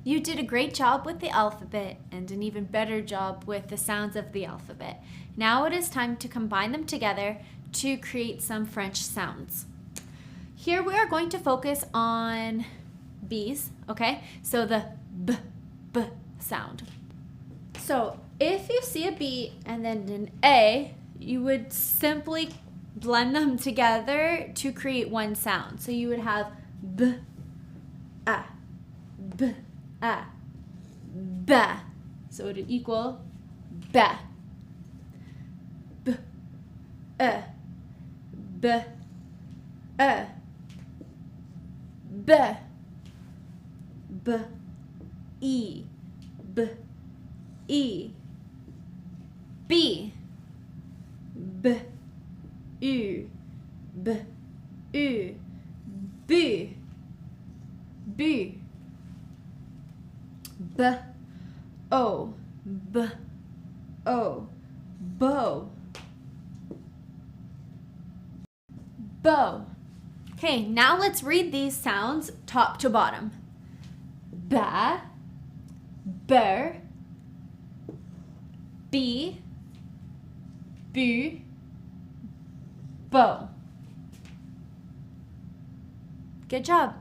You did a great job with the alphabet and an even better job with the sounds of the alphabet. Now it is time to combine them together to create some French sounds. Here we are going to focus on B's, okay? So the B, B sound. So if you see a B and then an A, you would simply blend them together to create one sound. So you would have B, A, B, A, ba. So it would equal ba. B, A, B, A, B, B, E, B, E, B, B, U, B, U, B, B, B, O, B, O, bow, bow. Okay, now let's read these sounds top to bottom. Ba, bear, bee, boo, bow. Good job.